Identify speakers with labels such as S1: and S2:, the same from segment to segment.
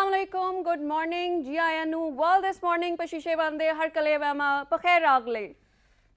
S1: Assalamu alaikum, good morning, ji ayanu, well this morning, pashishe bande, har kale vama, pakhair agle.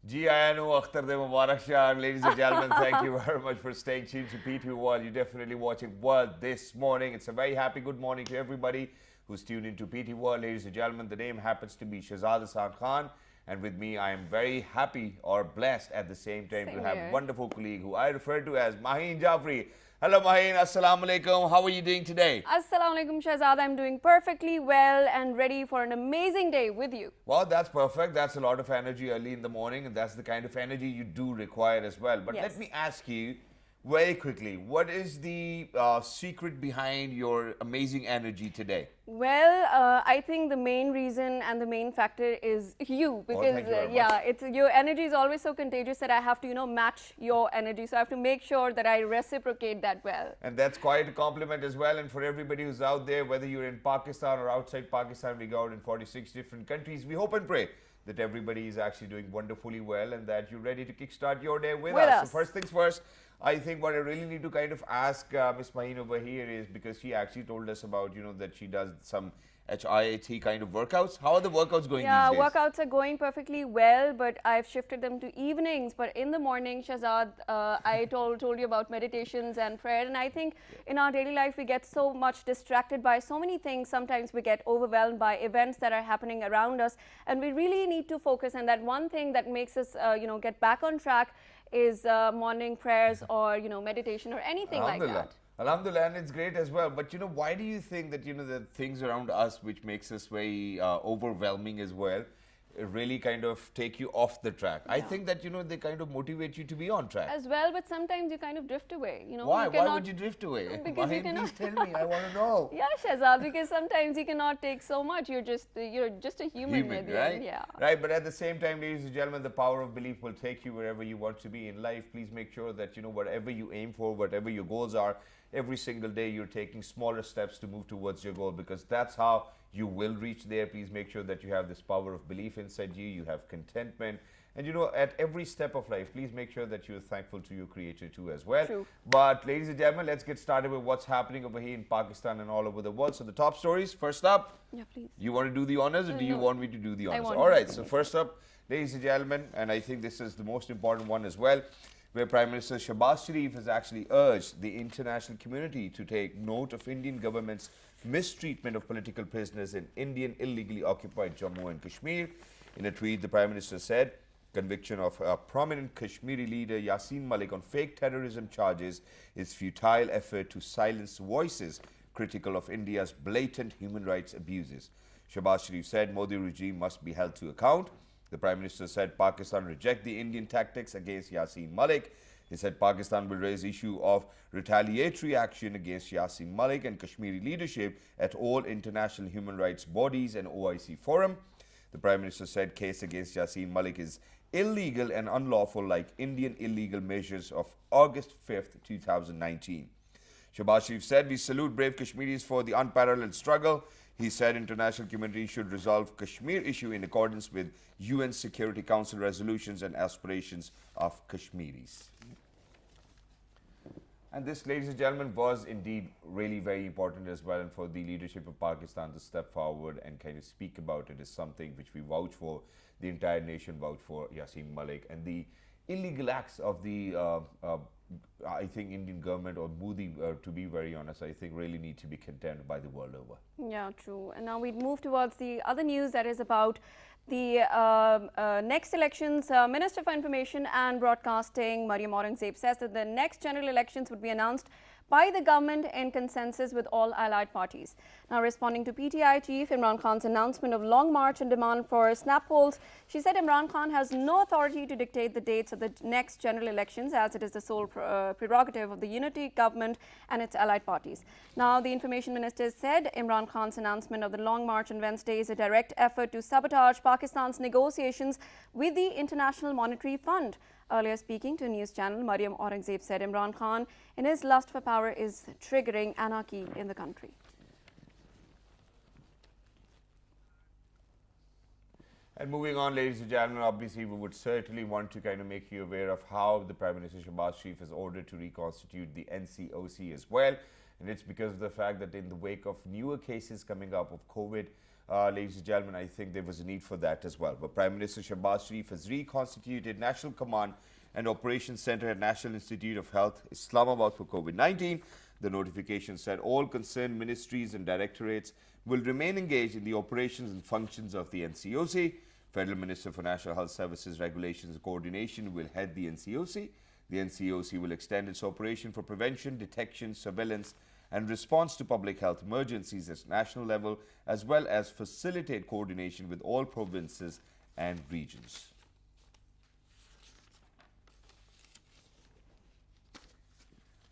S2: Ji ayanu, akhtar de mubarak shah. Ladies and gentlemen, thank you very much for staying tuned to P2 World. You're definitely watching World this morning. It's a very happy good morning to everybody who's tuned into PT World. Ladies and gentlemen, the name happens to be Shahzad Hasan Khan. And with me, I am very happy or blessed at the same time to have a wonderful colleague who I refer to as Maheen Jafri. Hello Maheen, Assalamu alaikum. How are you doing today?
S1: Assalamu alaikum Shahzad, I'm doing perfectly well and ready for an amazing day with you.
S2: Well, that's perfect. That's a lot of energy early in the morning, and that's the kind of energy you do require as well. But let me ask you very quickly, what is the secret behind your amazing energy today?
S1: Well, I think the main reason and the main factor is you, because it's your energy is always so contagious that I have to, match your energy. So I have to make sure that I reciprocate that well.
S2: And that's quite a compliment as well. And for everybody who's out there, whether you're in Pakistan or outside Pakistan, we go out in 46 different countries. We hope and pray that everybody is actually doing wonderfully well and that you're ready to kickstart your day with us. So first things first, I think what I really need to kind of ask Miss Maheen over here is, because she actually told us about, that she does some HIIT kind of workouts. How are the workouts going these days?
S1: Yeah, workouts are going perfectly well, but I've shifted them to evenings. But in the morning, Shahzad, I told you about meditations and prayer. And I think in our daily life, we get so much distracted by so many things. Sometimes we get overwhelmed by events that are happening around us. And we really need to focus. And that one thing that makes us, get back on track is morning prayers or, meditation or anything like that.
S2: Alhamdulillah, and it's great as well. But, why do you think that, the things around us which makes us very overwhelming as well, really kind of take you off the track? I think that, they kind of motivate you to be on track.
S1: As well, but sometimes you kind of drift away,
S2: Why? Why would you drift away?
S1: Because
S2: please tell me, I want to know.
S1: Yeah, Shahzad, because sometimes you cannot take so much. You're just a human at the
S2: right?
S1: end. Yeah.
S2: Right, but at the same time, ladies and gentlemen, the power of belief will take you wherever you want to be in life. Please make sure that, whatever you aim for, whatever your goals are, every single day you're taking smaller steps to move towards your goal, because that's how you will reach there. Please make sure that you have this power of belief inside you, you have contentment, and at every step of life, please make sure that you're thankful to your creator too as well.
S1: True.
S2: But ladies and gentlemen, let's get started with what's happening over here in Pakistan and all over the world. So the top stories, first up.
S1: Yeah, please.
S2: You want to do the honors or do you want me to do the honors?
S1: I want
S2: all right, so first up, ladies and gentlemen, and I think this is the most important one as well, where Prime Minister Shahbaz Sharif has actually urged the international community to take note of Indian government's mistreatment of political prisoners in Indian illegally occupied Jammu and Kashmir. In a tweet, the Prime Minister said, conviction of a prominent Kashmiri leader Yasin Malik on fake terrorism charges is futile effort to silence voices critical of India's blatant human rights abuses. Shahbaz Sharif said Modi regime must be held to account. The Prime Minister said Pakistan reject the Indian tactics against Yasin Malik. He said Pakistan will raise issue of retaliatory action against Yasin Malik and Kashmiri leadership at all international human rights bodies and OIC forum. The Prime Minister said case against Yasin Malik is illegal and unlawful like Indian illegal measures of August 5th, 2019. Shahbaz Sharif said, we salute brave Kashmiris for the unparalleled struggle. He said international community should resolve Kashmir issue in accordance with UN Security Council resolutions and aspirations of Kashmiris. And this, ladies and gentlemen, was indeed really very important as well. And for the leadership of Pakistan to step forward and kind of speak about it is something which we vouch for, the entire nation vouch for Yasin Malik. And the illegal acts of the, I think, Indian government or Modi, to be very honest, I think really need to be condemned by the world over.
S1: Yeah, true. And now we move towards the other news that is about the next elections. Minister for Information and Broadcasting, Maryam Aurangzeb, says that the next general elections would be announced by the government in consensus with all allied parties. Now, responding to PTI chief Imran Khan's announcement of long march and demand for snap polls, she said Imran Khan has no authority to dictate the dates of the next general elections, as it is the sole prerogative of the unity government and its allied parties. Now, the information minister said Imran Khan's announcement of the long march on Wednesday is a direct effort to sabotage Pakistan's negotiations with the International Monetary Fund. Earlier speaking to a news channel, Maryam Aurangzeb said Imran Khan, in his lust for power, is triggering anarchy in the country.
S2: And moving on, ladies and gentlemen, obviously we would certainly want to kind of make you aware of how the Prime Minister Shahbaz Sharif has ordered to reconstitute the NCOC as well. And it's because of the fact that in the wake of newer cases coming up of COVID, ladies and gentlemen, I think there was a need for that as well. But Prime Minister Shehbaz Sharif has reconstituted National Command and Operations Center at National Institute of Health, Islamabad for COVID-19. The notification said all concerned ministries and directorates will remain engaged in the operations and functions of the NCOC. Federal Minister for National Health Services Regulations and Coordination will head the NCOC. The NCOC will extend its operation for prevention, detection, surveillance, and response to public health emergencies at national level, as well as facilitate coordination with all provinces and regions.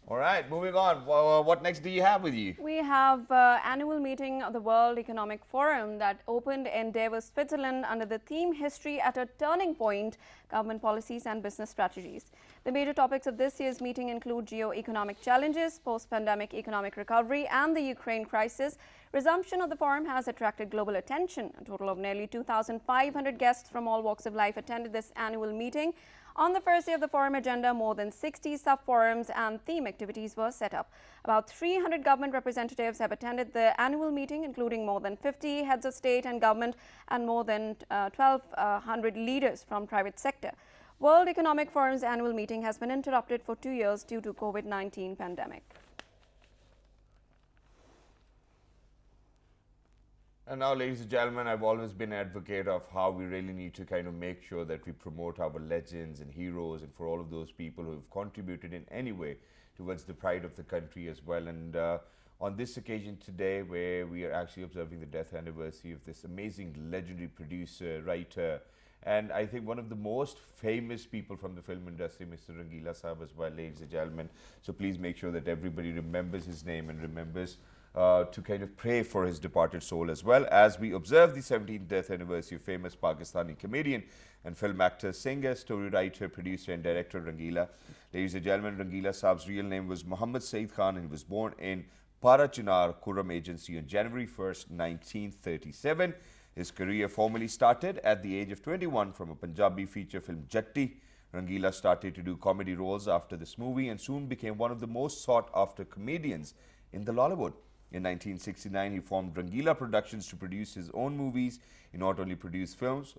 S2: All right, moving on. What next do you have with you?
S1: We have annual meeting of the World Economic Forum that opened in Davos, Switzerland under the theme History at a Turning Point, Government Policies and Business Strategies. The major topics of this year's meeting include geo-economic challenges, post-pandemic economic recovery and the Ukraine crisis. Resumption of the forum has attracted global attention. A total of nearly 2,500 guests from all walks of life attended this annual meeting. On the first day of the forum agenda, more than 60 sub-forums and theme activities were set up. About 300 government representatives have attended the annual meeting, including more than 50 heads of state and government and more than 1,200 leaders from private sector. World Economic Forum's annual meeting has been interrupted for 2 years due to COVID-19 pandemic.
S2: And now, ladies and gentlemen, I've always been an advocate of how we really need to kind of make sure that we promote our legends and heroes, and for all of those people who have contributed in any way towards the pride of the country as well. And on this occasion today, where we are actually observing the death anniversary of this amazing legendary producer, writer, and I think one of the most famous people from the film industry, Mr. Rangila Saab as well, ladies and gentlemen. So please make sure that everybody remembers his name and remembers to kind of pray for his departed soul, as well as we observe the 17th death anniversary of famous Pakistani comedian and film actor, singer, story writer, producer and director Rangila. Ladies and gentlemen, Rangila Saab's real name was Muhammad Saeed Khan, and he was born in Parachinar, Kurram Agency on January 1st, 1937. His career formally started at the age of 21 from a Punjabi feature film Jatti. Rangila started to do comedy roles after this movie and soon became one of the most sought after comedians in the Lollywood. In 1969, he formed Rangila Productions to produce his own movies. He not only produced films,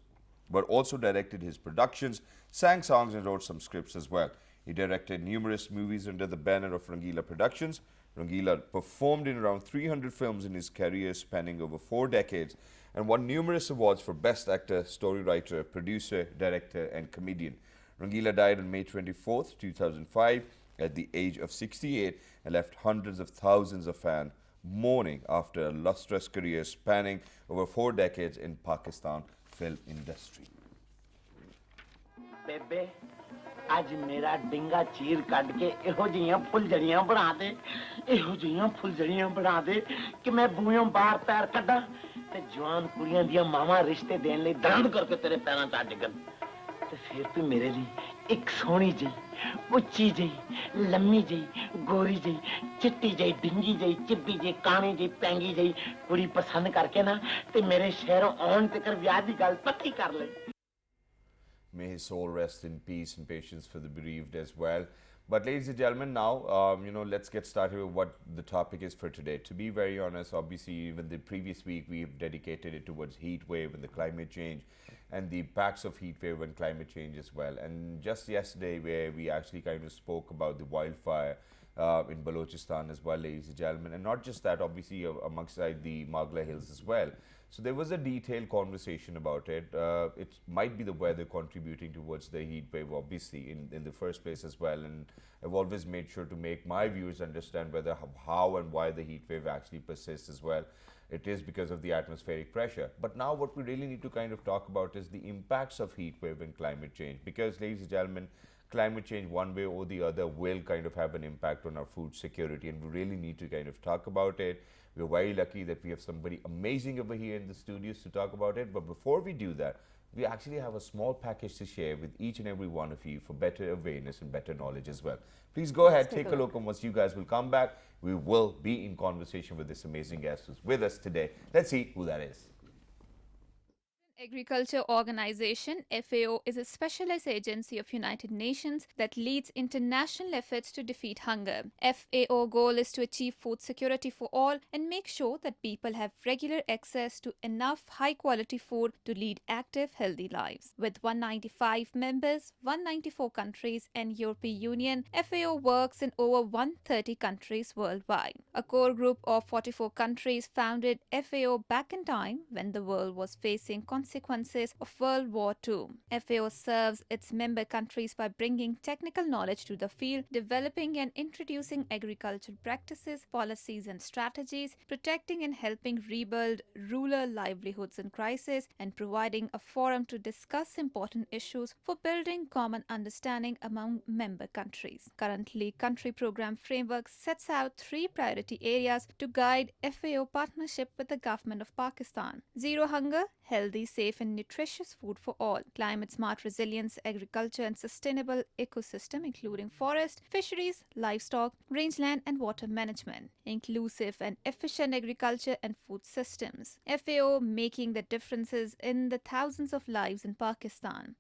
S2: but also directed his productions, sang songs and wrote some scripts as well. He directed numerous movies under the banner of Rangila Productions. Rangila performed in around 300 films in his career spanning over 4 decades and won numerous awards for Best Actor, Story Writer, Producer, Director and Comedian. Rangila died on May 24th, 2005 at the age of 68 and left hundreds of thousands of fans mourning after a lustrous career spanning over 4 decades in Pakistan film industry.
S3: Bebe, आज मेरा डिंगा चीर काट के इहो जियां फुलझड़ियां बना दे, इहो जियां फुलझड़ियां बना दे कि मैं बूयों बाहर पैर कड्डा ते जवान कुड़ियां दियां मावां रिश्ते देन लई दंड करके तेरे पैरां च डिगन ते फिर तू मेरे लिए एक सोहनी जी, उच्ची जी, लम्मी जी, गोरी जी, चिट्टी जी, डिंगी जी, चिब्बी जी, काणी जी, पैंगी जी कुड़ी पसंद करके ना ते मेरे शहरों आउण ते कर विआह दी गल पक्की कर ले.
S2: May his soul rest in peace and patience for the bereaved as well. But ladies and gentlemen, now, let's get started with what the topic is for today. To be very honest, obviously, even the previous week, we've dedicated it towards heat wave and the climate change and the impacts of heat wave and climate change as well. And just yesterday, where we actually kind of spoke about the wildfire in Balochistan as well, ladies and gentlemen. And not just that, obviously, amongst the Magla Hills as well. So there was a detailed conversation about it. It might be the weather contributing towards the heat wave, obviously, in the first place as well. And I've always made sure to make my viewers understand whether how and why the heat wave actually persists as well. It is because of the atmospheric pressure. But now what we really need to kind of talk about is the impacts of heat wave and climate change. Because, ladies and gentlemen, climate change one way or the other will kind of have an impact on our food security, and we really need to kind of talk about it. We're very lucky that we have somebody amazing over here in the studios to talk about it. But before we do that, we actually have a small package to share with each and every one of you for better awareness and better knowledge as well. Please go ahead, take a look, and once you guys will come back, we will be in conversation with this amazing guest who's with us today. Let's see who that is.
S4: Agriculture Organization (FAO) is a specialized agency of United Nations that leads international efforts to defeat hunger. FAO goal is to achieve food security for all and make sure that people have regular access to enough high-quality food to lead active, healthy lives. With 195 members, 194 countries, and European Union, FAO works in over 130 countries worldwide. A core group of 44 countries founded FAO back in time when the world was facing consequences of World War II. FAO serves its member countries by bringing technical knowledge to the field, developing and introducing agricultural practices, policies and strategies, protecting and helping rebuild rural livelihoods in crisis, and providing a forum to discuss important issues for building common understanding among member countries. Currently, country program framework sets out 3 priority areas to guide FAO partnership with the government of Pakistan: zero hunger, healthy, safe and nutritious food for all; climate smart resilience, agriculture and sustainable ecosystem including forest, fisheries, livestock, rangeland and water management; inclusive and efficient agriculture and food systems. FAO making the differences in the thousands of lives in Pakistan.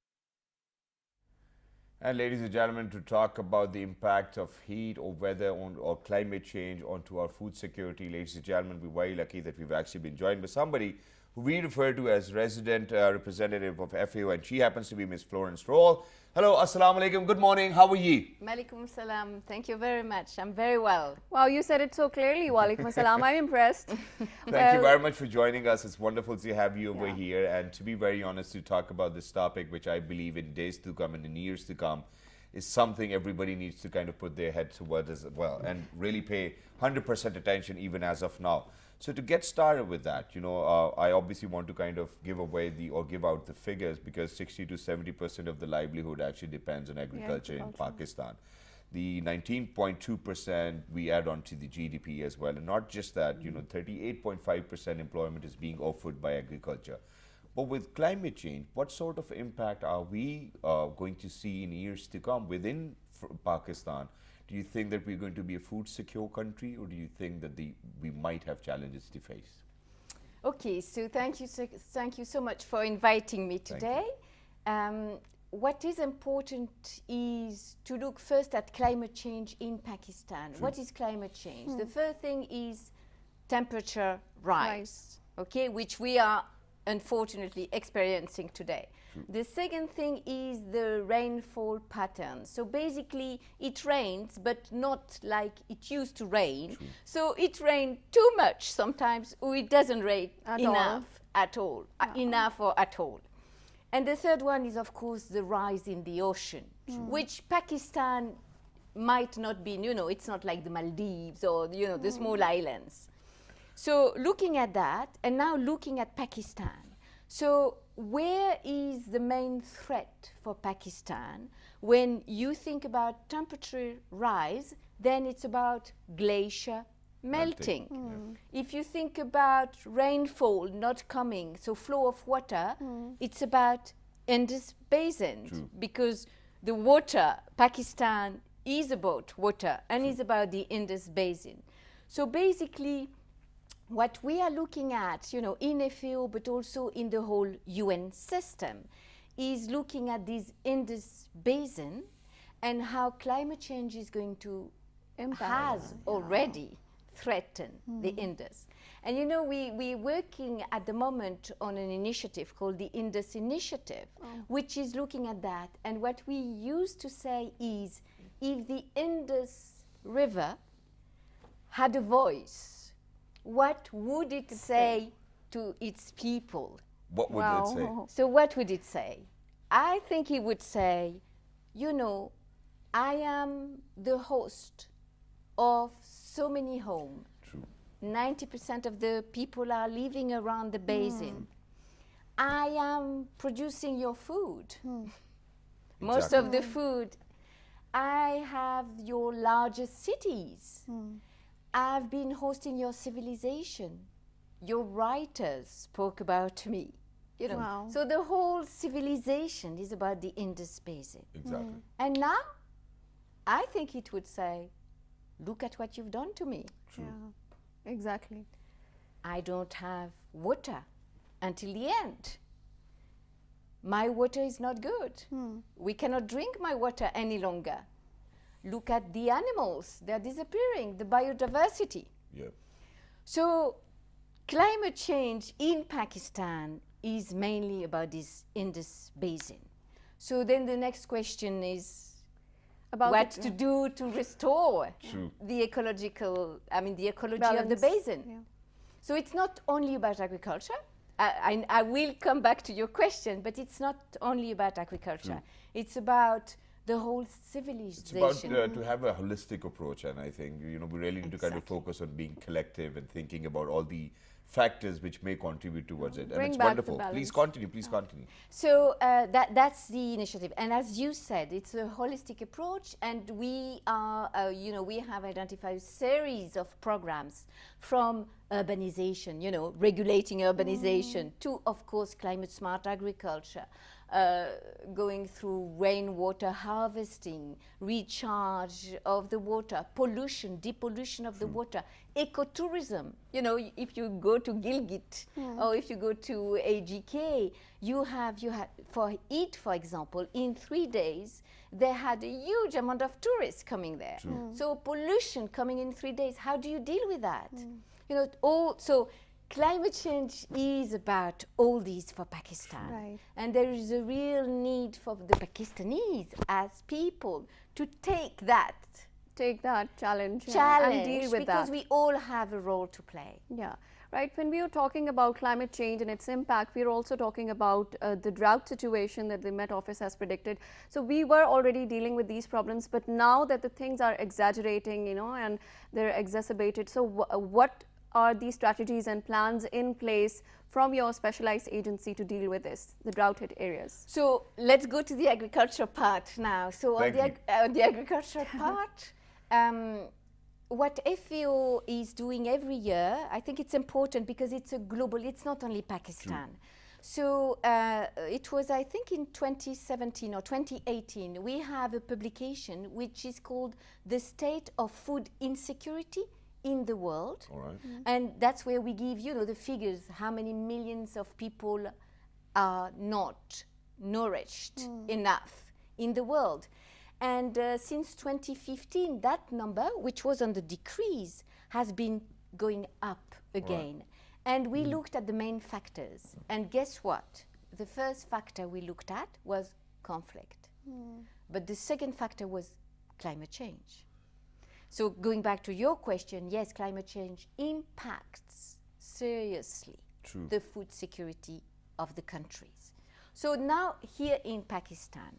S2: And ladies and gentlemen, to talk about the impact of heat or weather or climate change onto our food security, ladies and gentlemen, we're very lucky that we've actually been joined by somebody who we refer to as resident representative of FAO, and she happens to be Miss Florence Roll. Hello, assalamu alaikum, good morning, how are you?
S5: Malikum salam. Thank you very much. I'm very well.
S1: Wow, you said it so clearly. Walaikum assalam. I'm impressed.
S2: Thank you very much for joining us. It's wonderful to have you over here. And to be very honest, to talk about this topic, which I believe in days to come and in years to come, is something everybody needs to kind of put their head towards as well and really pay 100% attention even as of now. So to get started with that, you know, I obviously want to kind of give out the figures, because 60 to 70% of the livelihood actually depends on agriculture in Pakistan. The 19.2% we add on to the GDP as well. And not just that, you know, 38.5% employment is being offered by agriculture. But with climate change, what sort of impact are we going to see in years to come within Pakistan? Do you think that we're going to be a food secure country, or do you think that we might have challenges to face?
S5: Okay, so thank you so much for inviting me today. What is important is to look first at climate change in Pakistan.
S2: True.
S5: What is climate change? The first thing is temperature rise, okay, which we are unfortunately experiencing today.
S2: True.
S5: The second thing is the rainfall pattern. So basically it rains, but not like it used to rain.
S2: True.
S5: So it rains too much sometimes, or it doesn't rain enough at all, enough or at all. And the third one is, of course, the rise in the ocean, which Pakistan might not be, you know, it's not like the Maldives or, you know, the small islands. So looking at that, and now looking at Pakistan. So where is the main threat for Pakistan? When you think about temperature rise, then it's about glacier melting. If you think about rainfall not coming, so flow of water, it's about Indus Basin, because the water, Pakistan is about water and is about the Indus Basin. So basically, what we are looking at, you know, in FAO, but also in the whole UN system, is looking at this Indus Basin and how climate change is going to has already threatened the Indus. And you know, we're working at the moment on an initiative called the Indus Initiative, which is looking at that. And what we used to say is, if the Indus River had a voice, what would it say to its people?
S2: What would it say?
S5: So what would it say? I think it would say, you know, I am the host of so many homes.
S2: True.
S5: 90% of the people are living around the basin. I am producing your food. Most of the food. I have your largest cities. I've been hosting your civilization. Your writers spoke about me. You know, so the whole civilization is about the Indus Basin.
S2: Exactly.
S5: And now, I think it would say, look at what you've done to me.
S2: True.
S1: Exactly.
S5: I don't have water until the end. my water is not good. We cannot drink my water any longer. Look at the animals, they're disappearing, the biodiversity.
S2: Yeah.
S5: So climate change in Pakistan is mainly about this Indus basin. So then the next question is
S1: About
S5: what
S1: it,
S5: to do to restore
S2: True.
S5: the ecological, the ecology of the
S1: balance.
S5: basin.
S1: Yeah.
S5: So it's not only about agriculture. I will come back to your question, but it's not only about agriculture. It's about the whole
S2: It's about
S5: civilization.
S2: to have a holistic approach, and I think we really need to kind of
S5: Exactly.
S2: focus on being collective and thinking about all the factors which may contribute towards it. And
S1: Bring
S2: it's
S1: back the
S2: wonderful. Please
S1: balance.
S2: continue. Please continue.
S5: So that's the initiative, and as you said, it's a holistic approach, and we are, we have identified a series of programs from urbanization, regulating urbanization, to, of course, climate smart agriculture, going through rainwater harvesting, recharge of the water, pollution, depollution of the water, ecotourism. If you go to Gilgit or if you go to AGK, you have for example, in 3 days, they had a huge amount of tourists coming there. So pollution coming in 3 days, how do you deal with that? So climate change is about all these for Pakistan.
S1: Right.
S5: And there is a real need for the Pakistanis as people to take that
S1: Take that challenge,
S5: challenge
S1: and deal with
S5: because
S1: that.
S5: we all have a role to play.
S1: Yeah, right. When we are talking about climate change and its impact, we are also talking about the drought situation that the Met Office has predicted. So we were already dealing with these problems, but now that the things are exaggerating, and they're exacerbated. So what are these strategies and plans in place from your specialized agency to deal with this, the drought hit areas?
S5: So let's go to the agriculture part now. So on
S2: Thank
S5: the agriculture part, what FAO is doing every year, I think it's important because it's a global, it's not only Pakistan. So it was, I think, in 2017 or 2018, we have a publication which is called The State of Food Insecurity in the World.
S2: All right.
S5: And that's where we give, the figures, how many millions of people are not nourished enough in the world. And since 2015, that number, which was on the decrease, has been going up again. And we looked at the main factors. And guess what? The first factor we looked at was conflict. But the second factor was climate change. So going back to your question, yes, climate change impacts seriously the food security of the countries. So now here in Pakistan,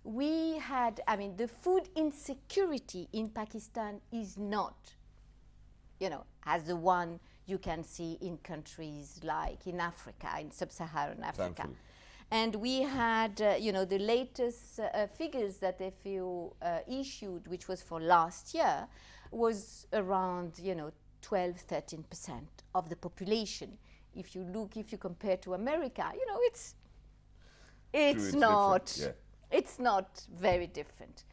S5: we had, the food insecurity in Pakistan is not, as the one you can see in countries like in Africa, in sub-Saharan Africa.
S2: Thankfully.
S5: And we had, the latest figures that FAO issued, which was for last year, was around, 12-13% of the population. If you compare to America, it's not.
S2: different, yeah.
S5: It's not very different.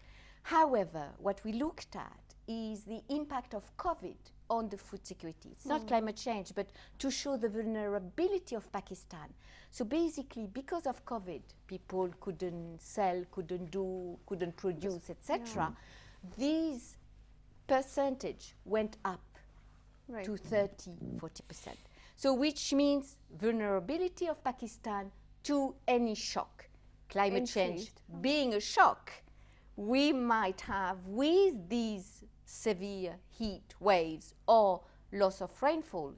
S5: However, what we looked at is the impact of COVID on the food security. It's not climate change, but to show the vulnerability of Pakistan. So basically, because of COVID, people couldn't sell, couldn't produce, etc. These percentage went up
S1: Right.
S5: to 30-40%. So which means vulnerability of Pakistan to any shock. Climate change
S1: Increased.
S5: being a shock, we might have with these severe heat waves or loss of rainfall.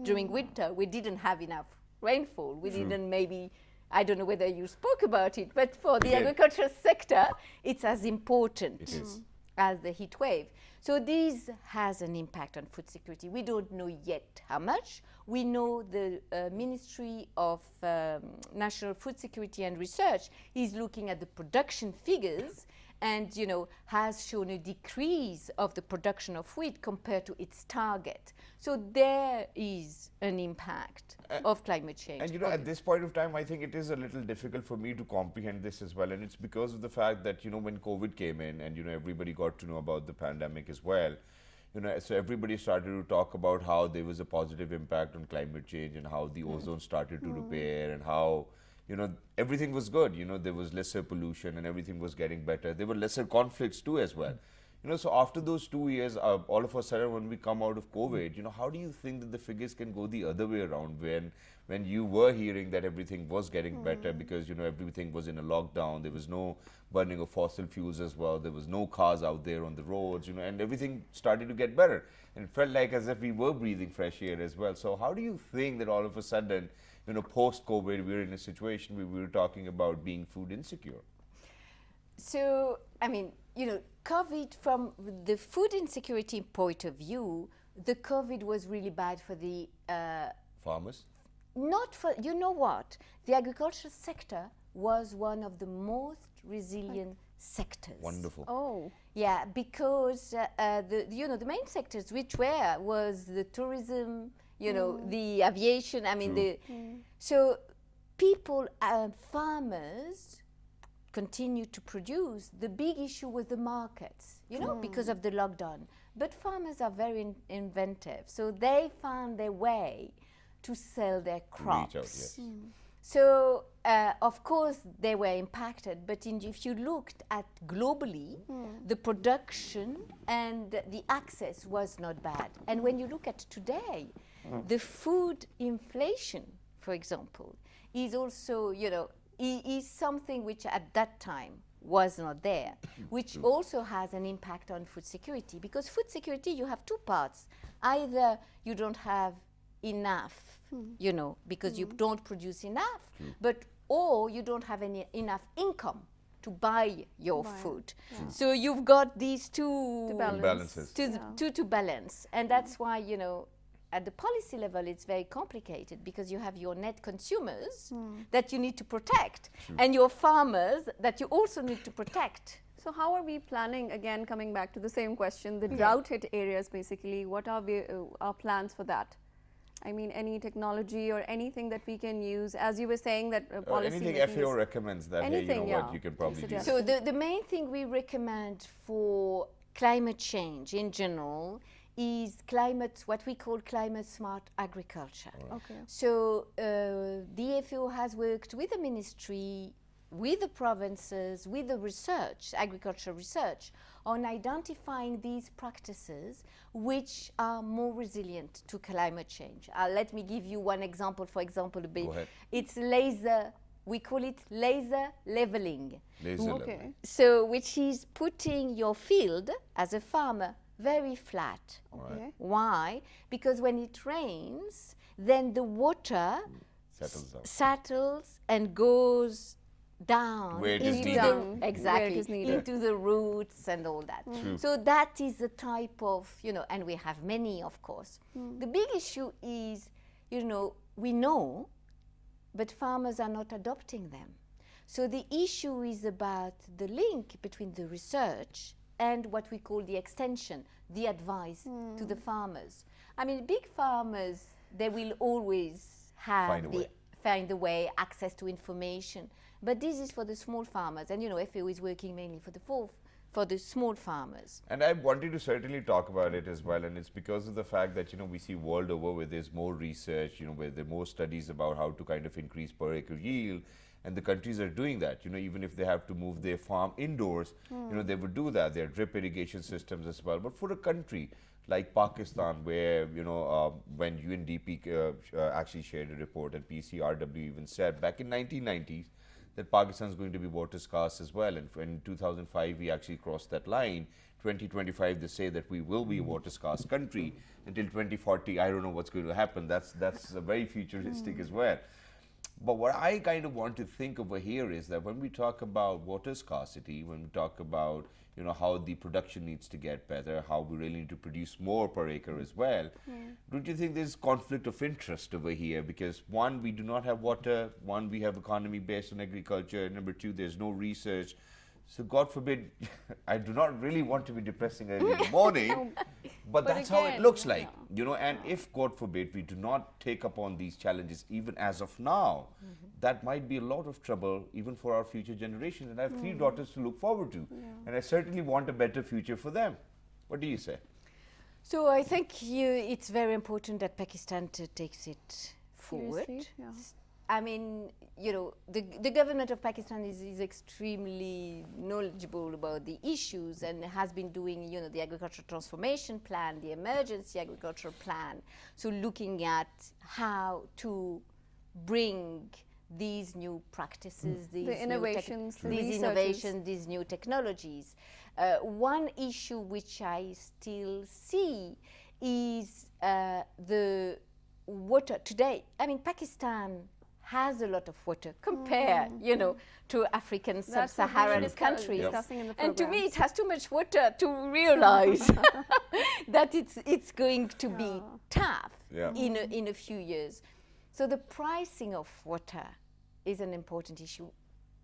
S5: During winter, we didn't have enough rainfall. We didn't maybe, I don't know whether you spoke about it, but for the
S2: did.
S5: agricultural sector, it's as important
S2: It is.
S5: as the heat wave. So this has an impact on food security. We don't know yet how much. We know the Ministry of National Food Security and Research is looking at the production figures and has shown a decrease of the production of wheat compared to its target. So there is an impact of climate change.
S2: And at this point of time, I think it is a little difficult for me to comprehend this as well. And it's because of the fact that, when COVID came in and, everybody got to know about the pandemic as well, so everybody started to talk about how there was a positive impact on climate change and how the ozone started to repair and how, everything was good. There was lesser pollution and everything was getting better. There were lesser conflicts too as well. So after those 2 years, all of a sudden when we come out of COVID, how do you think that the figures can go the other way around when you were hearing that everything was getting better because, everything was in a lockdown, there was no burning of fossil fuels as well, there was no cars out there on the roads, and everything started to get better. And it felt like as if we were breathing fresh air as well. So how do you think that all of a sudden, post-COVID, we're in a situation where we were talking about being food insecure?
S5: So, I mean, COVID, from the food insecurity point of view, the COVID was really bad for the
S2: farmers?
S5: Not for, what? The agricultural sector was one of the most resilient sectors.
S2: Wonderful.
S1: Oh.
S5: Yeah, because the main sectors which was the tourism, the aviation. I mean, so people, farmers, continued to produce. The big issue was the markets, because of the lockdown. But farmers are very inventive, so they found their way to sell their crops.
S2: Reach out, yes.
S5: So, of course, they were impacted, but if you looked at globally, the production and the access was not bad. And when you look at today, the food inflation, for example, is also, is something which at that time was not there, which also has an impact on food security. Because food security, you have two parts. Either you don't have enough, because you don't produce enough, or you don't have enough income to buy your food. So you've got these two
S2: imbalances
S5: to balance. And that's why, at the policy level, it's very complicated because you have your net consumers that you need to protect and your farmers that you also need to protect.
S1: So how are we planning, again, coming back to the same question, the drought hit areas basically, what are our plans for that? I mean, any technology or anything that we can use, as you were saying that policy.
S2: Anything FAO recommends that,
S1: anything,
S2: what you can probably do.
S5: So the main thing we recommend for climate change in general is what we call climate smart agriculture.
S1: Okay.
S5: So the FAO has worked with the ministry, with the provinces, with the research, agriculture research, on identifying these practices which are more resilient to climate change. Let me give you one example. For example,
S2: Go ahead.
S5: it's we call it laser leveling.
S2: Laser leveling.
S5: So which is putting your field as a farmer very flat.
S1: Okay.
S5: Why? Because when it rains, then the water settles and goes down
S2: where it is
S5: into
S2: needed.
S5: exactly into the roots and all that. So that is the type of, and we have many, of course. The big issue is, we know, but farmers are not adopting them. So the issue is about the link between the research and what we call the extension, the advice to the farmers. I mean, big farmers, they will always have find a way, access to information. But this is for the small farmers, and FAO is working mainly for the small farmers.
S2: And I wanted to certainly talk about it as well, and it's because of the fact that we see world over where there's more research, where there are more studies about how to kind of increase per acre yield, and the countries are doing that. Even if they have to move their farm indoors, they would do that. There are drip irrigation systems as well. But for a country like Pakistan, where when UNDP actually shared a report, and PCRW even said back in 1990s that Pakistan is going to be water scarce as well, and in 2005 we actually crossed that line. 2025 they say that we will be a water scarce country. Until 2040, I don't know what's going to happen. That's very futuristic as well. But what I kind of want to think over here is that when we talk about water scarcity, when we talk about how the production needs to get better, how we really need to produce more per acre as well, don't you think there's conflict of interest over here? Because one, we do not have water, one, we have economy based on agriculture, number two, there's no research. So God forbid, I do not really want to be depressing early in the morning, but that's how it looks like, and if God forbid we do not take upon these challenges even as of now, that might be a lot of trouble even for our future generations. And I have 3 daughters to look forward to, and I certainly want a better future for them. What do you say?
S5: So I think it's very important that Pakistan takes it forward. I mean, you know, the government of Pakistan is extremely knowledgeable about the issues and has been doing, you know, the agricultural transformation plan, the emergency agricultural plan. So looking at how to bring these new practices, these
S1: the innovations, the
S5: these
S1: researches.
S5: innovations, these new technologies. One issue which I still see is the water today. I mean, Pakistan has a lot of water compared, you know, to African sub-Saharan countries. And to me, it has too much water to realize that it's going to be tough in a few years. So the pricing of water is an important issue.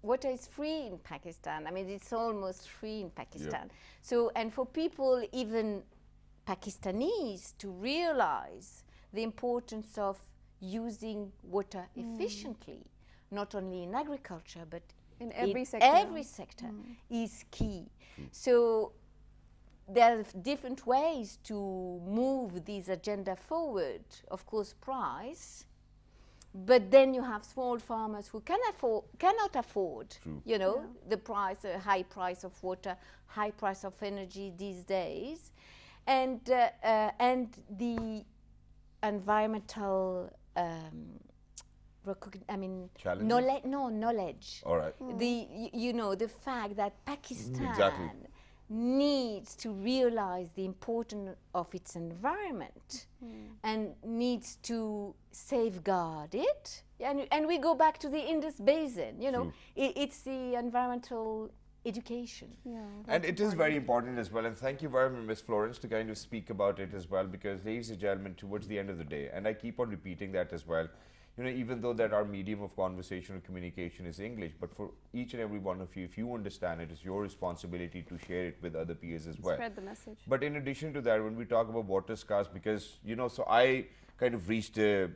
S5: Water is free in Pakistan. I mean, it's almost free in Pakistan. So, and for people, even Pakistanis, to realize the importance of using water efficiently, not only in agriculture, but
S1: in every sector,
S5: is key. So there are different ways to move this agenda forward. Of course, price, but then you have small farmers who cannot afford, you know, the price, a high price of water, high price of energy these days, and the environmental knowledge.
S2: All right.
S5: You know, the fact that Pakistan needs to realize the importance of its environment and needs to safeguard it. And we go back to the Indus Basin, you know, it's the environmental education.
S2: And it is very important as well, and thank you very much, Ms. Florence, to kind of speak about it as well, because ladies and gentlemen, towards the end of the day, and I keep on repeating that as well, you know, even though that our medium of conversation or communication is English, but for each and every one of you, if you understand it, it's your responsibility to share it with other peers as well.
S1: Spread the message.
S2: But in addition to that, when we talk about water scarce, because, you know, so I kind of reached a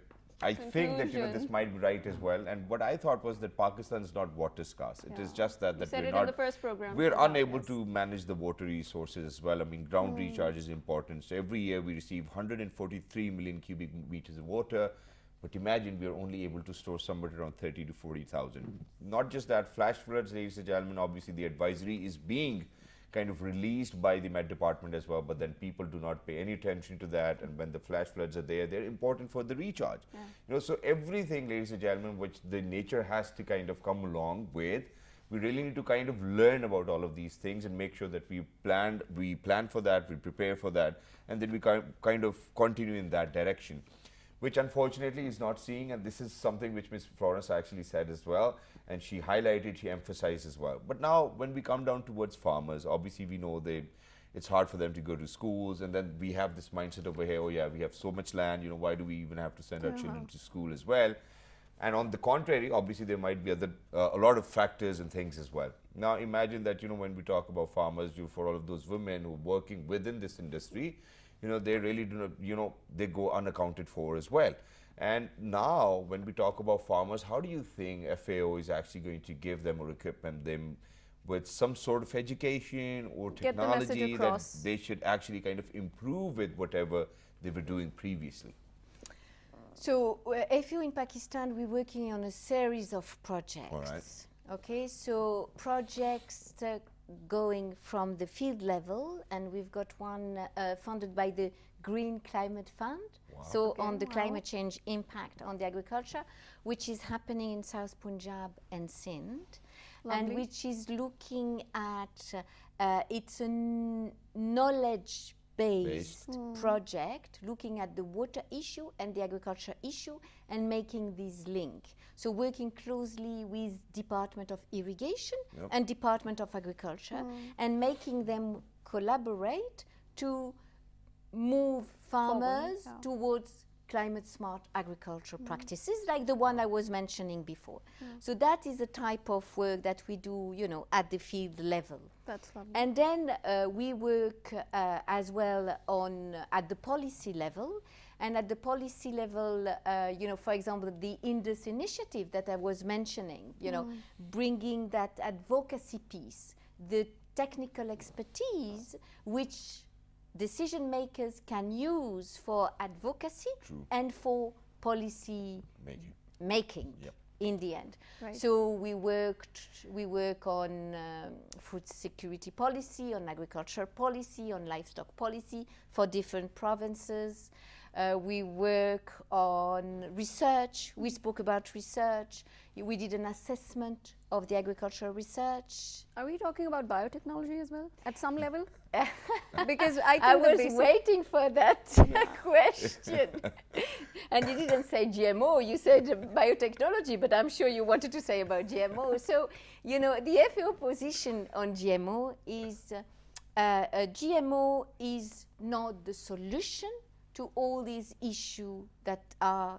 S2: I think that, you know, this might be right as well. And what I thought was that Pakistan is not water scarce. It is just that,
S1: You said
S2: we're
S1: it
S2: not,
S1: in the first program.
S2: we're unable to manage the water resources as well. I mean, ground recharge is important. So every year we receive 143 million cubic meters of water. But imagine we are only able to store somewhere around 30 to 40,000. Not just that, flash floods, ladies and gentlemen, obviously the advisory is being kind of released by the Met Department as well, but then people do not pay any attention to that, and when the flash floods are there, they're important for the recharge. You know, so everything, ladies and gentlemen, which the nature has to kind of come along with, we really need to kind of learn about all of these things and make sure that we plan for that, we prepare for that, and then we kind of continue in that direction, which unfortunately is not seeing, and this is something which Ms. Florence actually said as well, and she highlighted, she emphasized as well. But now when we come down towards farmers, obviously we know it's hard for them to go to schools, and then we have this mindset over here, oh yeah, we have so much land, you know, why do we even have to send our children to school as well? And on the contrary, obviously there might be a lot of factors and things as well. Now imagine that, you know, when we talk about farmers, for all of those women who are working within this industry, you know, they really do not, you know, they go unaccounted for as well. And now, when we talk about farmers, how do you think FAO is actually going to give them or equip them with some sort of education or technology that they should actually kind of improve with whatever they were doing previously?
S5: So, FAO in Pakistan, we're working on a series of projects.
S2: All right.
S5: Okay, so projects going from the field level, and we've got one funded by the Green Climate Fund, so on the climate change impact on the agriculture, which is happening in South Punjab and Sindh, and which is looking at, it's a knowledge-based project, looking at the water issue and the agriculture issue and making this link. So working closely with Department of Irrigation and Department of Agriculture and making them collaborate to move farmers towards climate smart agricultural practices like the one I was mentioning before. So that is the type of work that we do, you know, at the field level.
S1: That's lovely.
S5: And then we work as well on at the policy level. And at the policy level, you know, for example, the Indus initiative that I was mentioning, you know, bringing that advocacy piece, the technical expertise, which decision makers can use for advocacy and for policy making in the end.
S1: Right.
S5: So we work on food security policy, on agriculture policy, on livestock policy for different provinces. We work on research. We spoke about research. We did an assessment of the agricultural research.
S1: Are we talking about biotechnology as well at some level? Because I think
S5: I
S1: the
S5: was
S1: basic
S5: waiting for that question. And you didn't say GMO, you said biotechnology, but I'm sure you wanted to say about GMO. So, you know, the FAO position on GMO is GMO is not the solution to all these issues that are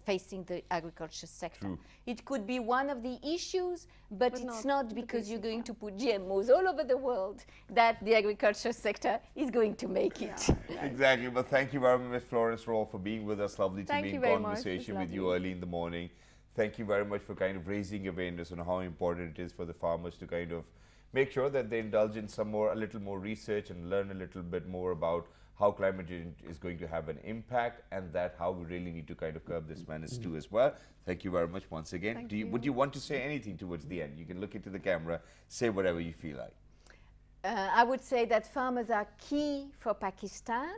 S5: facing the agriculture sector.
S2: True.
S5: It could be one of the issues, but it's
S1: not
S5: not
S1: the
S5: because you're
S1: basic
S5: going
S1: one.
S5: to put GMOs all over the world that the agriculture sector is going to make it.
S2: Exactly. But thank you very much, Ms. Florence Roll, for being with us. Lovely to
S1: Thank
S2: be
S1: you
S2: in
S1: very much.
S2: conversation
S1: It was
S2: with you
S1: lovely.
S2: early in the morning. Thank you very much for kind of raising awareness on how important it is for the farmers to kind of make sure that they indulge in a little more research and learn a little bit more about how climate change is going to have an impact, and that how we really need to kind of curb this menace too as well. Thank you very much once again.
S1: Thank
S2: Would you want to say anything towards the end? You can look into the camera, say whatever you feel like.
S5: I would say that farmers are key for Pakistan,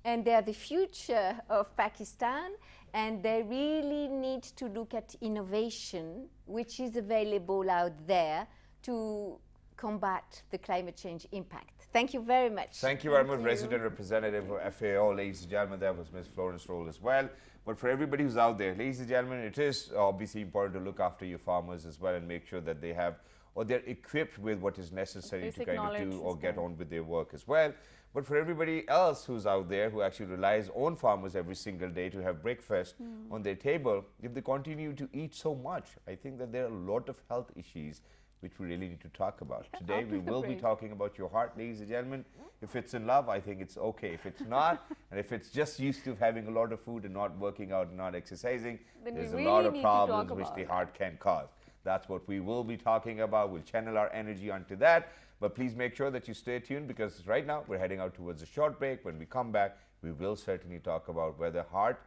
S5: and they're the future of Pakistan, and they really need to look at innovation, which is available out there to combat the climate change impact. Thank you very much.
S2: Thank you very much, Resident Representative of FAO, ladies and gentlemen. That was Ms. Florence Roll as well. But for everybody who's out there, ladies and gentlemen, it is obviously important to look after your farmers as well and make sure that they have, or they're equipped with what is necessary to
S1: Basic
S2: kind of
S1: knowledge
S2: do or
S1: as
S2: get
S1: well.
S2: on with their work as well. But for everybody else who's out there who actually relies on farmers every single day to have breakfast on their table, if they continue to eat so much, I think that there are a lot of health issues which we really need to talk about. Today we will be talking about your heart, ladies and gentlemen. If it's in love, I think it's okay. If it's not, and if it's just used to having a lot of food and not working out and not exercising,
S1: Then we
S2: there's a
S1: really
S2: lot of
S1: need to talk
S2: problems which
S1: about
S2: the
S1: it.
S2: heart can cause. That's what we will be talking about. We'll channel our energy onto that. But please make sure that you stay tuned, because right now we're heading out towards a short break. When we come back, we will certainly talk about whether heart,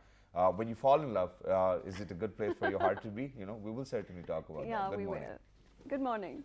S2: when you fall in love, is it a good place for your heart to be? You know, we will certainly talk about
S1: Yeah,
S2: that. Good
S1: we
S2: morning.
S1: will. Good morning.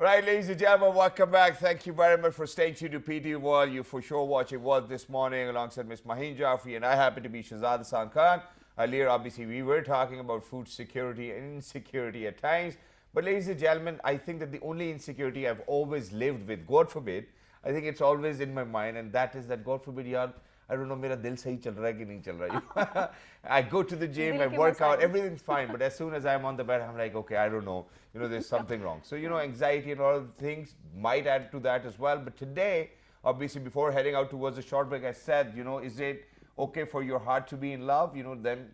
S2: Right, ladies and gentlemen, welcome back. Thank you very much for staying tuned to PT World. You for sure watching World this morning alongside Ms. Mahin Jafri, and I happen to be Shahzad Hassan Khan. Earlier, obviously, we were talking about food security and insecurity at times. But ladies and gentlemen, I think that the only insecurity I've always lived with, God forbid, I think it's always in my mind, and that is that, God forbid, yaar, I don't know, mera dil sahi chal raha hai ki nahi chal raha. I go to the gym, I work out, everything's fine. But as soon as I'm on the bed, I'm like, okay, I don't know. You know, there's something wrong. So, you know, anxiety and all of the things might add to that as well. But today, obviously, before heading out towards the short break, I said, you know, is it okay for your heart to be in love? You know, then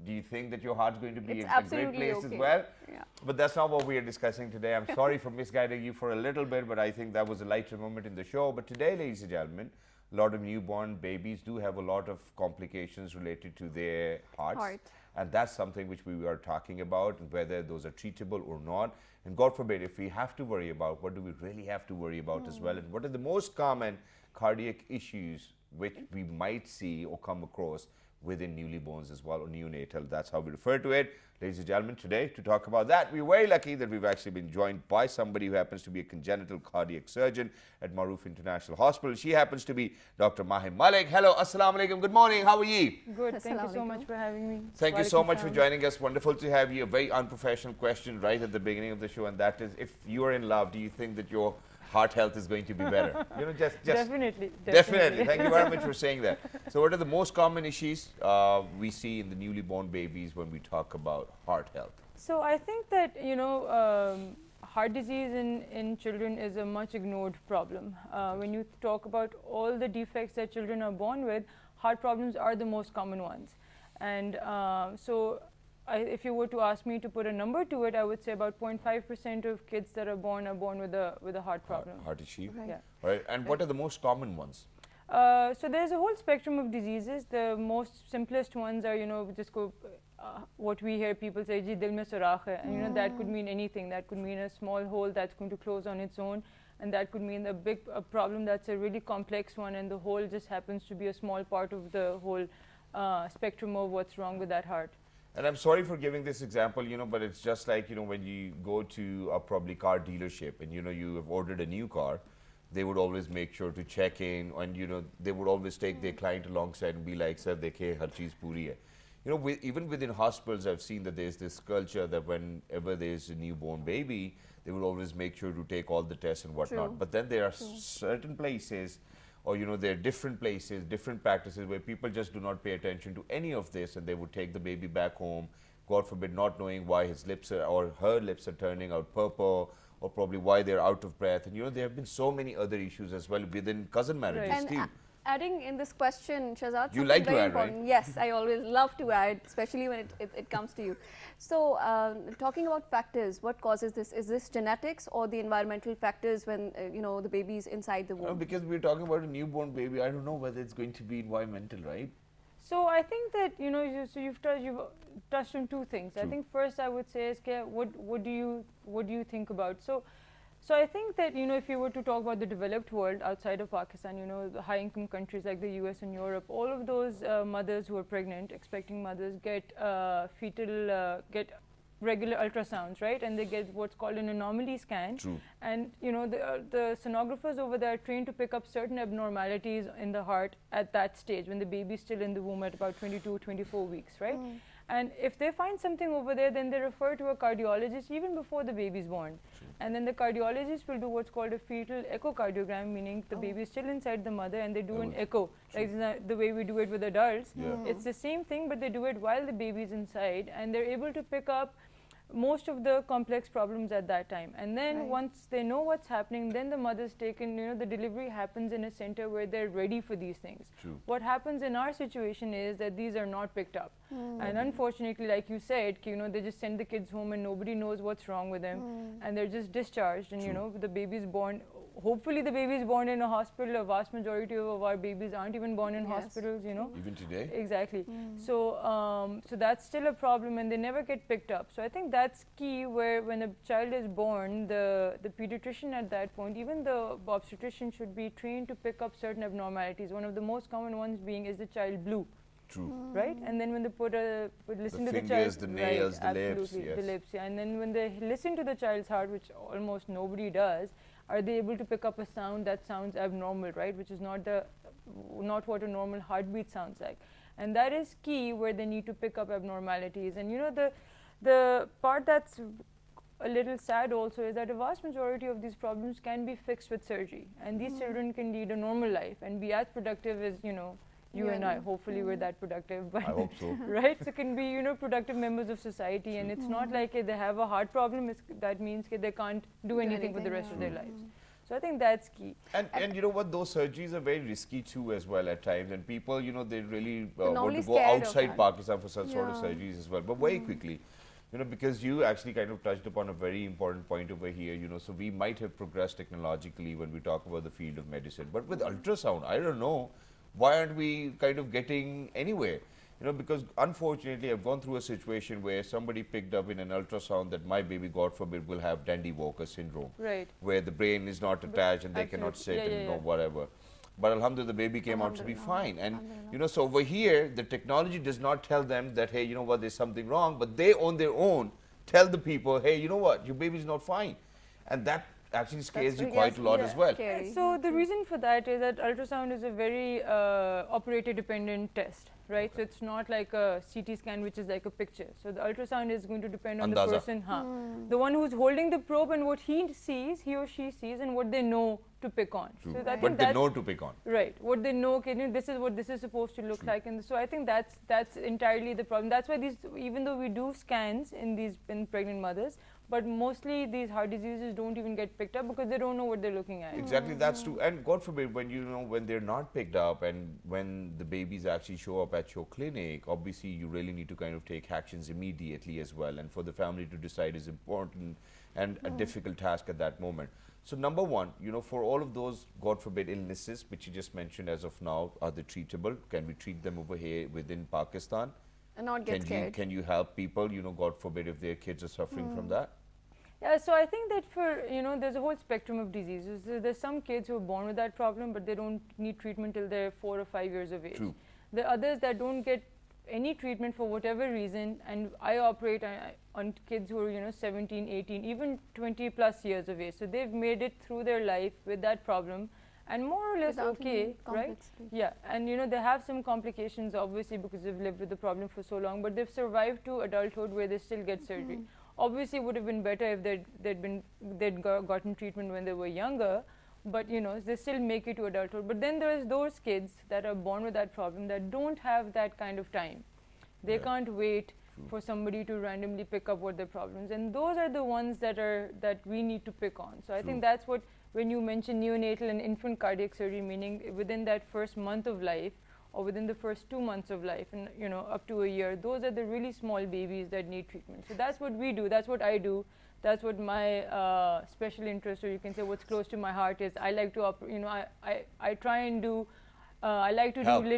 S2: do you think that your heart's going to be in a great place as well?
S1: Yeah.
S2: But that's not what we are discussing today. I'm sorry for misguiding you for a little bit, but I think that was a lighter moment in the show. But today, ladies and gentlemen, a lot of newborn babies do have a lot of complications related to their hearts. And that's something which we are talking about, and whether those are treatable or not. And God forbid, if we have to worry about, what do we really have to worry about as well? And what are the most common cardiac issues which we might see or come across within newlyborns as well, or neonatal? That's how we refer to it. Ladies and gentlemen, today to talk about that, we're very lucky that we've actually been joined by somebody who happens to be a congenital cardiac surgeon at Maroof International Hospital. She happens to be Dr. Mahim Malik. Hello, assalamu alaikum, good morning, how are you?
S6: Good, thank you so much for having me.
S2: Thank you so much for joining us. Wonderful to have you. A very unprofessional question right at the beginning of the show, and that is, if you are in love, do you think that your heart health is going to be better? You know, just
S6: Definitely.
S2: Thank you very much for saying that. So what are the most common issues we see in the newly born babies when we talk about heart health?
S6: So I think that, you know, heart disease in children is a much ignored problem. When you talk about all the defects that children are born with, heart problems are the most common ones. And if you were to ask me to put a number to it, I would say about 0.5% of kids that are born with a heart problem.
S2: Heart issue.
S6: Yeah.
S2: Right. And what are the most common ones?
S6: So there's a whole spectrum of diseases. The most simplest ones are, you know, just go, what we hear people say, "Ji dil mein surakh hai," and you know that could mean anything. That could mean a small hole that's going to close on its own, and that could mean a problem that's a really complex one, and the hole just happens to be a small part of the whole spectrum of what's wrong with that heart.
S2: And I'm sorry for giving this example, you know, but it's just like, you know, when you go to a probably car dealership and, you know, you have ordered a new car, they would always make sure to check in, and, you know, they would always take their client alongside and be like, "Sir, dekhe, har cheez puri hai." You know, even within hospitals, I've seen that there's this culture that whenever there's a newborn baby, they would always make sure to take all the tests and whatnot.
S1: True.
S2: But then there are certain places, or, you know, there are different places, different practices where people just do not pay attention to any of this, and they would take the baby back home, God forbid, not knowing why his lips are, or her lips are turning out purple, or probably why they're out of breath. And, you know, there have been so many other issues as well within cousin marriages
S1: And
S2: too.
S1: adding in this question, Shahzad,
S2: You
S1: something
S2: like to
S1: very
S2: add, right?
S1: important. Yes, I always love to add, especially when it comes to you. So, talking about factors, what causes this? Is this genetics or the environmental factors when, you know, the baby is inside the
S2: You know,
S1: womb?
S2: because we're talking about a newborn baby, I don't know whether it's going to be environmental, right?
S6: So I think that, you know, you've touched on two things. I think first I would say is, what do you think about? So I think that, you know, if you were to talk about the developed world outside of Pakistan, you know, the high-income countries like the US and Europe, all of those mothers who are pregnant, expecting mothers, get regular ultrasounds, right? And they get what's called an anomaly scan.
S2: True.
S6: And, you know, the sonographers over there are trained to pick up certain abnormalities in the heart at that stage when the baby's still in the womb at about 22, 24 weeks, right? And if they find something over there, then they refer to a cardiologist even before the baby's born. And then the cardiologist will do what's called a fetal echocardiogram, meaning the baby is still inside the mother, and they do an echo, like the way we do it with adults. It's the same thing, but they do it while the baby is inside, and they're able to pick up most of the complex problems at that time. And then once they know what's happening, then the mother's taken, you know, the delivery happens in a center where they're ready for these things.
S2: True.
S6: What happens in our situation is that these are not picked up. And unfortunately, like you said, you know, they just send the kids home and nobody knows what's wrong with them. And they're just discharged, and, you know, the baby's born. Hopefully the baby is born in a hospital. A vast majority of our babies aren't even born in hospitals, you know.
S2: Even today?
S6: Exactly. So that's still a problem, and they never get picked up. So I think that's key, where when a child is born, the pediatrician at that point, even the obstetrician, should be trained to pick up certain abnormalities. One of the most common ones being, is the child blue?
S2: True.
S6: right? And then when they listen to the
S2: fingers,
S6: child,
S2: the nails,
S6: right,
S2: the lips,
S6: absolutely,
S2: yes.
S6: the lips, yeah. And then when they listen to the child's heart, which almost nobody does, are they able to pick up a sound that sounds abnormal, right? Which is not what a normal heartbeat sounds like. And that is key, where they need to pick up abnormalities. And the part that's a little sad also is that a vast majority of these problems can be fixed with surgery, and these children can lead a normal life and be as productive as you and I. Hopefully we're that productive, but
S2: I hope so.
S6: right, so can be productive members of society. And it's not like they have a heart problem, that means they can't do anything for the rest of their lives. So I think that's key.
S2: And you know what, those surgeries are very risky too as well at times, and people they really want
S1: normally
S2: to go
S1: scared of
S2: outside
S1: that.
S2: Pakistan for such sort of surgeries as well. But very quickly, because you actually kind of touched upon a very important point over here, so we might have progressed technologically when we talk about the field of medicine, but with ultrasound, I don't know, why aren't we kind of getting anywhere? Because unfortunately, I've gone through a situation where somebody picked up in an ultrasound that my baby, God forbid, will have Dandy Walker syndrome,
S6: Right.
S2: where the brain is not attached and they cannot sit
S6: Absolutely.
S2: and whatever. But alhamdulillah, the baby came out to be fine. And so over here, the technology does not tell them that, hey, there's something wrong, but they on their own tell the people, hey, you know what, your baby's not fine. And that actually scares you quite a lot as well.
S1: Scary.
S6: So the reason for that is that ultrasound is a very operator dependent test, right? So it's not like a CT scan, which is like a picture. So the ultrasound is going to depend on
S2: Andaza.
S6: the person, the one who's holding the probe, and what he or she sees, and what they know to pick on.
S2: True.
S6: So I think
S2: But they
S6: that's
S2: know to pick on.
S6: right. What they know, this is what this is supposed to look like, and so I think that's entirely the problem. That's why even though we do scans in pregnant mothers, but mostly these heart diseases don't even get picked up because they don't know what they're looking at.
S2: Exactly, that's true. And God forbid, when when they're not picked up and when the babies actually show up at your clinic, obviously you really need to kind of take actions immediately as well. And for the family to decide is important and a difficult task at that moment. So number one, for all of those, God forbid, illnesses which you just mentioned as of now, are they treatable? Can we treat them over here within Pakistan?
S1: And not get scared.
S2: Can you help people, God forbid, if their kids are suffering from that?
S6: Yeah, so I think that there's a whole spectrum of diseases. There's some kids who are born with that problem, but they don't need treatment till they're 4 or 5 years of age.
S2: True.
S6: There are others that don't get any treatment for whatever reason, and I operate on kids who are 17, 18, even 20 plus years of age. So they've made it through their life with that problem, and more or less
S1: Without
S6: okay,
S1: any
S6: right?
S1: complexity.
S6: Yeah, and they have some complications obviously because they've lived with the problem for so long, but they've survived to adulthood where they still get surgery. Obviously, it would have been better if they'd gotten treatment when they were younger, but they still make it to adulthood. But then there's those kids that are born with that problem that don't have that kind of time. They can't wait for somebody to randomly pick up what their problems, and those are the ones that we need to pick on. So I think that's what, when you mention neonatal and infant cardiac surgery, meaning within that first month of life or within the first 2 months of life, and up to a year, those are the really small babies that need treatment. So that's what we do, that's what I do, that's what my special interest, or you can say what's close to my heart is. I like to I try and do I like to
S2: Help.
S6: do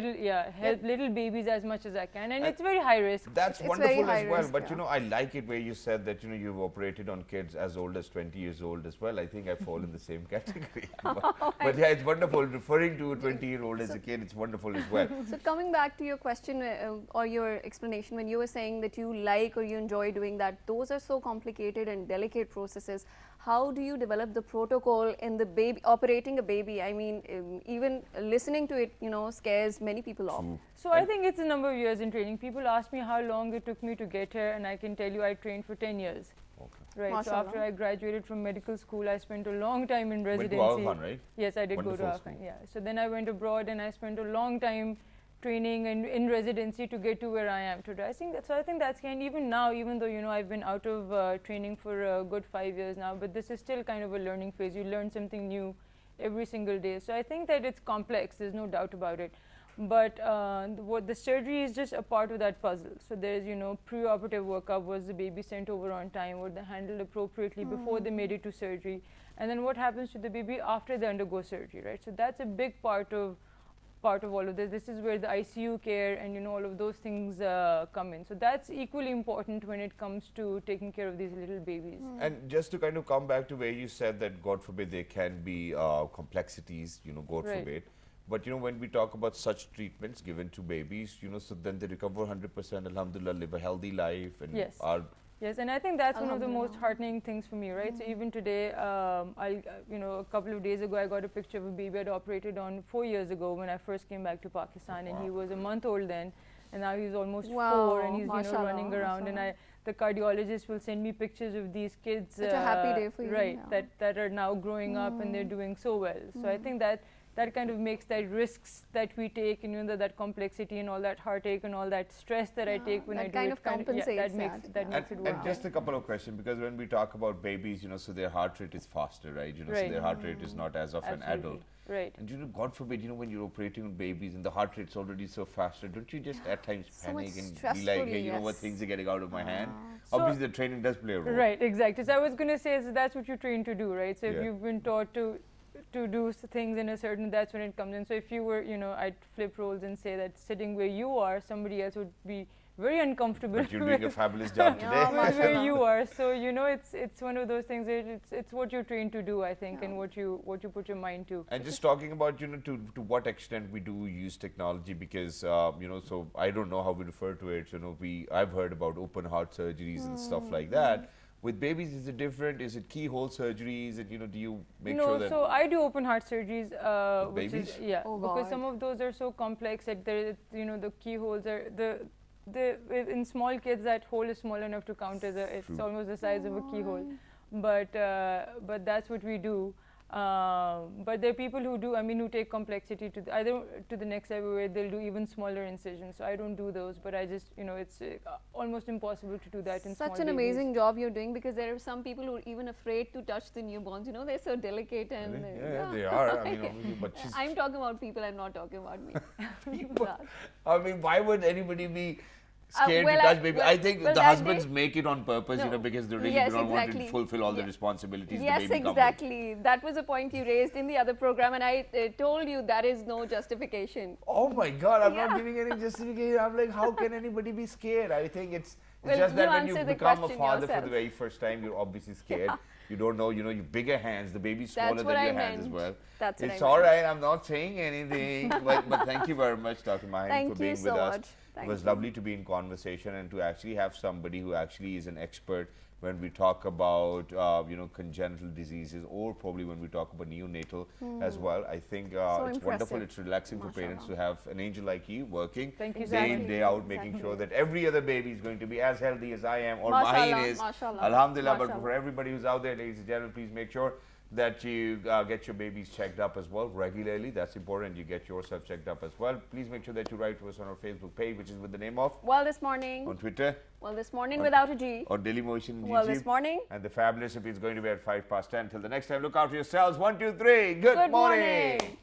S6: help little babies as much as I can, and it's very high risk.
S2: That's
S1: It's
S2: wonderful
S1: very high
S2: as well,
S1: risk,
S2: but
S1: yeah.
S2: I like it where you said that you've operated on kids as old as 20 years old as well. I think I fall in the same category. but yeah, it's wonderful. Referring to a 20-year-old as a kid, it's wonderful as well.
S1: So coming back to your question or your explanation, when you were saying that you like or you enjoy doing that, those are so complicated and delicate processes. How do you develop the protocol in the baby, operating a baby? I mean, even listening to it, scares many people off.
S6: So I think it's a number of years in training. People ask me how long it took me to get here, and I can tell you I trained for 10 years. Right. So
S1: Mashallah.
S6: after I graduated from medical school, I spent a long time in
S2: Went
S6: residency.
S2: to Aga Khan, right?
S6: Yes, I did
S2: Wonderful
S6: go to Aga
S2: school.
S6: Khan, yeah. So then I went abroad and I spent a long time training and in residency to get to where I am today. I think that's kind. Even now, even though I've been out of training for a good 5 years now, but this is still kind of a learning phase. You learn something new every single day. So I think that it's complex. There's no doubt about it. But what the surgery is just a part of that puzzle. So there's pre-operative workup. Was the baby sent over on time? Were they handled appropriately before they made it to surgery? And then what happens to the baby after they undergo surgery, right? So that's a big part of all of this. This is where the ICU care and all of those things come in. So that's equally important when it comes to taking care of these little babies.
S2: And just to kind of come back to where you said that, God forbid, there can be complexities, God
S6: Right.
S2: forbid. But when we talk about such treatments given to babies, so then they recover 100%, alhamdulillah, live a healthy life, and
S6: Yes.
S2: are
S6: Yes, and I think that's one of the most heartening things for me, right? So even today, a couple of days ago, I got a picture of a baby I'd operated on 4 years ago when I first came back to Pakistan, and he was a month old then, and now he's almost 4, and he's
S1: mashallah,
S6: running around, and the cardiologist will send me pictures of these kids.
S1: Such a happy day for you.
S6: Right,
S1: Yeah.
S6: that are now growing up and they're doing so well. So I think that kind of makes that risks that we take, and that complexity and all that heartache and all that stress that I take when
S1: that
S6: I do
S1: kind
S6: it,
S1: of compensates
S6: that makes
S1: that.
S6: makes it
S2: And
S6: worth it.
S2: just a couple of questions, because when we talk about babies, so their heart rate is faster, right? So
S6: Right.
S2: their heart rate is not as of an
S6: Absolutely.
S2: adult.
S6: Right.
S2: And God forbid, when you're operating on babies and the heart rate's already so faster, don't you just at times
S1: So much
S2: panic and be
S1: stressful,
S2: like, hey, you know what,
S1: yes.
S2: things are getting out of my hand?
S6: So-
S2: Obviously, the training does play a role.
S6: Right, exactly. So I was going to say, so that's what you're trained to do, right? So if
S2: Yeah.
S6: you've been taught to do things in a certain, that's when it comes in. So if you were, I'd flip roles and say that sitting where you are, somebody else would be very uncomfortable.
S2: But you're doing a fabulous job
S1: Yeah,
S2: today.
S6: with where
S1: mashallah.
S6: you are. So it's one of those things. It's what you're trained to do, I think, and what you put your mind to.
S2: And just talking about, to what extent we do use technology, because, so I don't know how we refer to it. I've heard about open heart surgeries and stuff like that. With babies, is it different? Is it keyhole surgeries? And, do you make sure that...
S6: So I do open heart surgeries, which
S2: babies?
S6: is, yeah,
S1: Oh
S6: because
S1: God.
S6: some of those are so complex that the keyholes are in small kids, that hole is small enough to count as it's
S2: True.
S6: almost the size of a keyhole. But that's what we do. But there are people who do, who take complexity either to the next level where they'll do even smaller incisions. So I don't do those, but I just, it's almost impossible to do that in small
S1: Such an
S6: babies.
S1: amazing job you're doing, because there are some people who are even afraid to touch the newborns. They're so delicate and
S2: Really? Yeah, they are. Obviously, but she's...
S1: I'm talking about people. I'm not talking about me.
S2: Why would anybody be scared
S1: well,
S2: to touch baby? I think
S1: well,
S2: the
S1: that
S2: husbands
S1: day-
S2: make it on purpose,
S1: No.
S2: because they really
S1: Yes,
S2: don't want to
S1: exactly.
S2: fulfill all the
S1: Yeah.
S2: responsibilities
S1: Yes,
S2: the baby comes with.
S1: exactly. That was a point you raised in the other program, and I told you that is no justification.
S2: Oh my God, I'm
S1: Yeah.
S2: not giving any justification. I'm like, how can anybody be scared? I think it's
S1: Well,
S2: just that
S1: you
S2: when you
S1: answer the
S2: become a
S1: question
S2: father for
S1: yourself.
S2: the very first time, you're obviously scared. You don't know, your bigger hands, the baby's
S1: That's
S2: smaller
S1: what
S2: than
S1: I
S2: your hands as
S1: meant.
S2: well.
S1: That's what
S2: It's
S1: I
S2: all
S1: meant.
S2: right, I'm not saying anything. but thank you very much, Dr. Mahin,
S1: Thank
S2: for
S1: you
S2: being
S1: so
S2: with us.
S1: much. Thank
S2: It was
S1: you.
S2: lovely to be in conversation and to actually have somebody who actually is an expert when we talk about congenital diseases, or probably when we talk about neonatal as well. I think it's wonderful.
S1: impressive.
S2: It's relaxing for parents to have an angel like you working
S6: Thank you so
S2: day in,
S6: much.
S2: day out, making sure that every other baby is going to be as healthy as I am or
S1: Mashallah,
S2: mine is.
S1: mashallah,
S2: Alhamdulillah. But
S1: mashallah.
S2: for everybody who's out there, ladies and gentlemen, please make sure that you get your babies checked up as well regularly. That's important. You get yourself checked up as well. Please make sure that you write to us on our Facebook page, which is with the name of,
S1: Well, this morning.
S2: on Twitter,
S1: Well, this morning without a G.
S2: on Dailymotion,
S1: Well,
S2: YouTube.
S1: this morning.
S2: And the fabulous, if it's going to be at 10:05. Till the next time, look after yourselves. 1, 2, 3. Good
S1: Good morning.